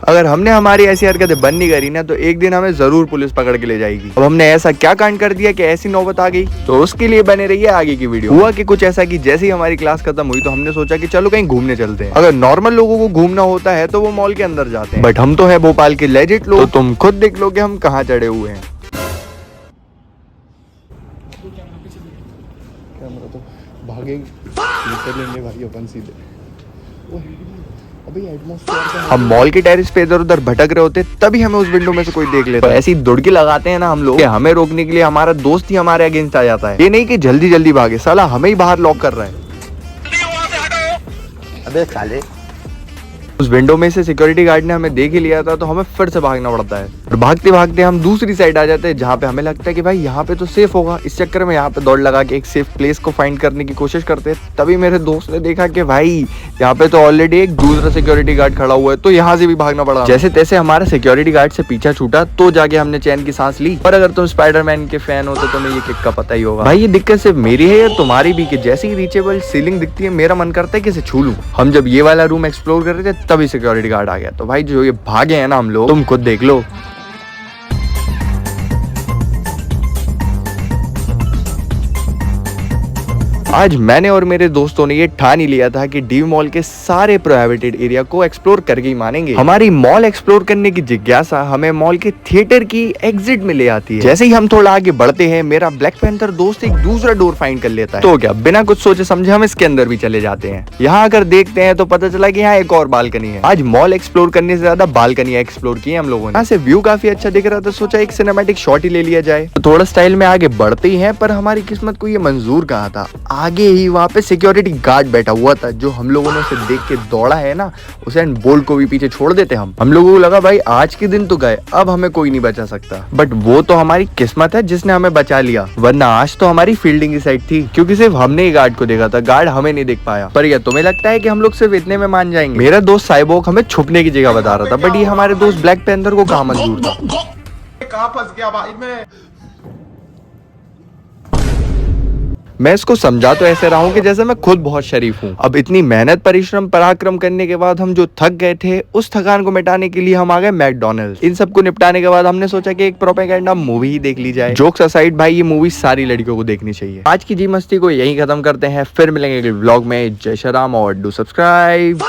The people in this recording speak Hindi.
अगर हमने हमारी ऐसी हरकतें बंद नहीं करी ना तो एक दिन हमें जरूर पुलिस पकड़ के ले जाएगी। अब हमने ऐसा क्या कांड कर दिया कि ऐसी नौबत आ गई, तो उसके लिए बने रहिए आगे की वीडियो। हुआ कि कुछ ऐसा कि जैसे ही हमारी क्लास खत्म हुई तो हमने सोचा कि चलो कहीं घूमने चलते हैं। अगर नॉर्मल लोगों को घूमना होता है तो वो मॉल के अंदर जाते हैं, बट हम तो है भोपाल के लेजिट लोग, तो तुम खुद देख लो कि हम कहाँ चढ़े हुए हैं। कैमरा तो भागेंगे, निकल लेंगे भाई अपन सीधे। अभी एटमॉस्फेयर हम मॉल के टेरिस पे इधर उधर भटक रहे होते तभी हमें उस विंडो में से कोई देख लेता है। ऐसी दुड़की लगाते हैं ना हम लोग कि हमें रोकने के लिए हमारा दोस्त ही हमारे अगेंस्ट आ जाता है। ये नहीं कि जल्दी जल्दी भागे, साला हमें ही बाहर लॉक कर रहा है। अबे साले, उस विंडो में से सिक्योरिटी गार्ड ने हमें देख ही लिया था तो हमें फिर से भागना पड़ता है और भागते भागते हम दूसरी साइड आ जाते हैं जहाँ पे हमें लगता है कि भाई यहाँ पे तो सेफ होगा। इस चक्कर में यहाँ पे दौड़ लगा के एक सेफ प्लेस को फाइंड करने की कोशिश करते हैं। तभी मेरे दोस्त ने देखा कि भाई यहाँ पे तो ऑलरेडी एक दूसरा सिक्योरिटी गार्ड खड़ा हुआ है, तो यहाँ से भी भागना पड़ा। जैसे तैसे हमारा सिक्योरिटी गार्ड से पीछा छूटा तो जाके हमने चैन की सांस ली। और अगर तुम स्पाइडरमैन के फैन हो तो तुम्हें ये किक का पता ही होगा। भाई ये दिक्कत सिर्फ मेरी है या तुम्हारी भी, कि जैसे ही रीचेबल सीलिंग दिखती है मेरा मन करता है कि इसे छू लूं। हम जब ये वाला रूम एक्सप्लोर कर रहे थे तभी सिक्योरिटी गार्ड आ गया। तो भाई जो ये भागे हैं ना हम लोग, तुम खुद देख लो। आज मैंने और मेरे दोस्तों ने ये ठान ही लिया था कि डी मॉल के सारे प्रोहिबिटेड एरिया को एक्सप्लोर करके ही मानेंगे। हमारी मॉल एक्सप्लोर करने की जिज्ञासा हमें मॉल के थिएटर की एग्जिट में ले आती है। जैसे ही हम थोड़ा आगे बढ़ते हैं मेरा ब्लैक पैंथर दोस्त एक दूसरा डोर फाइंड कर लेता है। तो क्या बिना कुछ सोचे समझे हम इसके अंदर भी चले जाते हैं। यहाँ अगर देखते हैं तो पता चला कि यहाँ एक और बालकनी है। आज मॉल एक्सप्लोर करने से ज्यादा बालकनी एक्सप्लोर की हम लोगों ने। यहाँ से व्यू काफी अच्छा दिख रहा था, सोचा एक सिनेमैटिक शॉट ही ले लिया जाए। तो थोड़ा स्टाइल में आगे बढ़ते ही हैं, पर हमारी किस्मत को ये मंजूर कहा था। आगे ही वहाँ पे सिक्योरिटी गार्ड बैठा हुआ था जो हम लोगों ने उसे देख के दौड़ा है ना, उसे बोल्ट को भी पीछे छोड़ देते हम लोगों को लगा भाई आज के दिन तो गए, अब हमें कोई नहीं बचा सकता। बट वो तो हमारी किस्मत है जिसने हमें बचा लिया, वरना आज तो हमारी फील्डिंग की साइड थी, क्योंकि सिर्फ हमने ही गार्ड को देखा था, गार्ड हमें नहीं देख पाया। पर यह तुम्हें लगता है कि हम लोग सिर्फ इतने में मान जाएंगे? मेरा दोस्त साइबोर्ग हमें छुपने की जगह बता रहा था, बट ये हमारे दोस्त ब्लैक पैंथर को कहाँ मंजूर था। कहाँ फंस गया भाई मैं? मैं इसको समझा तो ऐसे रहा हूँ कि जैसे मैं खुद बहुत शरीफ हूँ। अब इतनी मेहनत परिश्रम पराक्रम करने के बाद हम जो थक गए थे, उस थकान को मिटाने के लिए हम आ गए मैकडॉनल्ड्स। इन सबको निपटाने के बाद हमने सोचा कि एक प्रोपेगेंडा मूवी ही देख ली जाए। जोक्स असाइड भाई ये मूवी सारी लड़कियों को देखनी चाहिए। आज की जी मस्ती को यहीं खत्म करते हैं, फिर मिलेंगे अगले व्लॉग में। जय श्री राम और डू सब्सक्राइब।